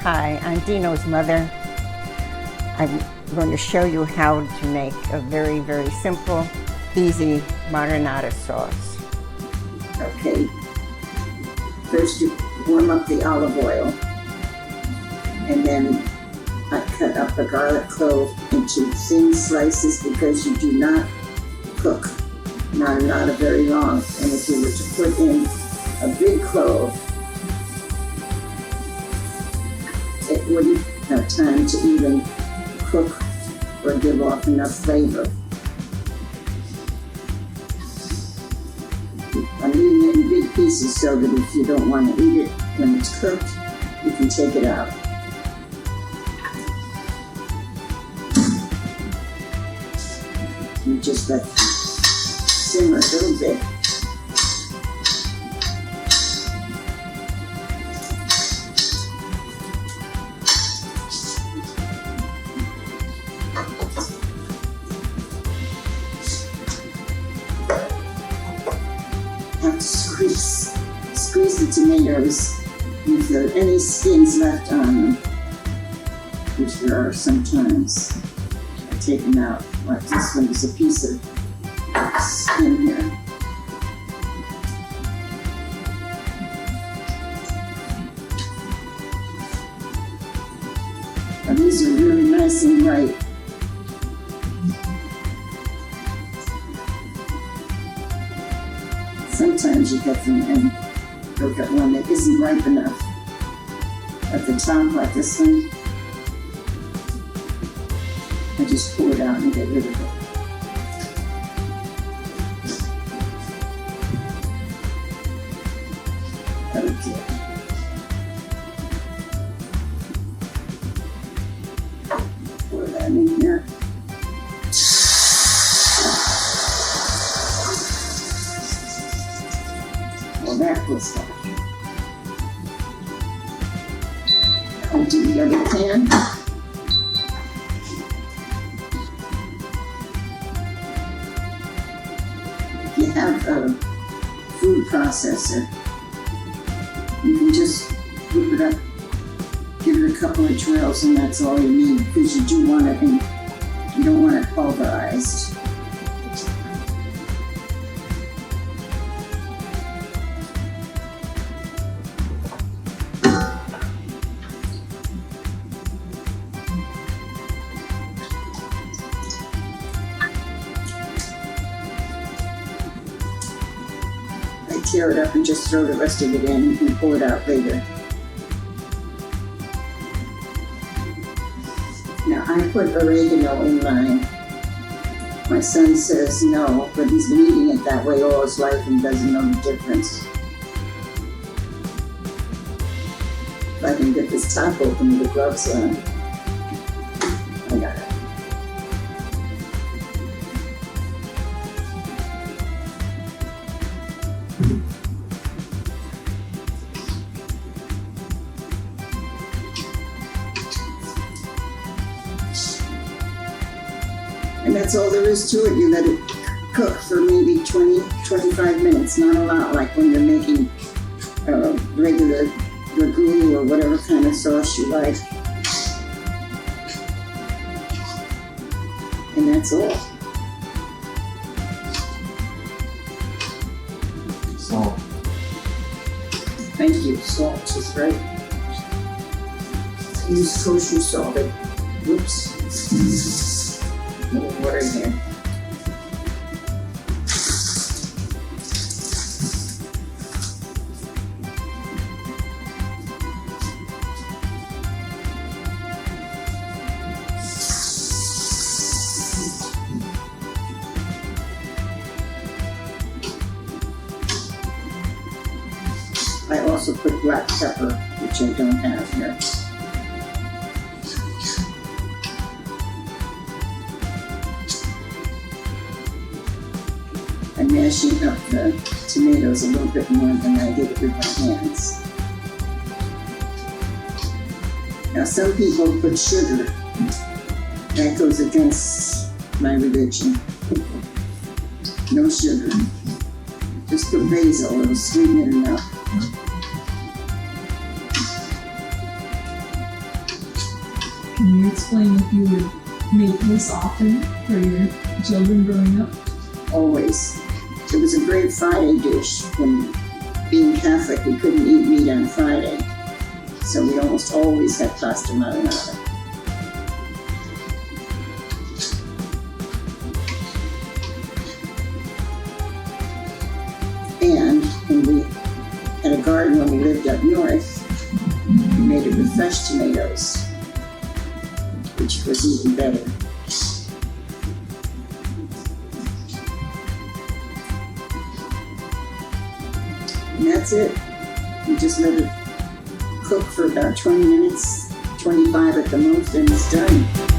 Hi, I'm Dino's mother. I'm going to show you how to make a very, very simple, easy marinara sauce. Okay, first you warm up the olive oil, and then I cut up a garlic clove into thin slices because you do not cook marinara very long. And if you were to put in a big clove, it wouldn't have time to even cook or give off enough flavor. I'm eating it in big pieces so that if you don't want to eat it when it's cooked, you can take it out. You just let it simmer a little bit. Have to squeeze the tomatoes. If there are any skins left on them, which there are sometimes, I take them out. Like this one is a piece of skin here. Now these are really nice and ripe. Sometimes you get them and you'll get one that isn't ripe enough at the top, like this one. I just pull it out and get rid of it. Okay. Pour that in here. Well, that was that. Now do the other pan. If you have a food processor, you can just whip it up, give it a couple of twirls, and that's all you need, because you do want it in, you don't want it pulverized. Tear it up and just throw the rest of it in. You can pull it out later. Now I put oregano in mine. My son says no, but he's been eating it that way all his life and doesn't know the difference. If I can get this top open with the gloves on. I got it. And that's all there is to it. You let it cook for maybe 20-25 minutes, not a lot, like when you're making regular ragu or whatever kind of sauce you like. And that's all. Salt. Thank you. Salt is right. I use kosher salt. Whoops. A little water in here. I also put black pepper, which I don't have here. I'm mashing up the tomatoes a little bit more than I did it with my hands. Now some people put sugar. That goes against my religion. No sugar. Just put basil, it'll sweeten it enough. you explain if you would make this often for your children growing up? Always. It was a great Friday dish. When being Catholic, we couldn't eat meat on Friday. So we almost always had pasta marinara. And when we had a garden when we lived up north, we made it with fresh tomatoes, which was even better. And that's it. You just let it cook for about 20 minutes, 25 at the most, and it's done.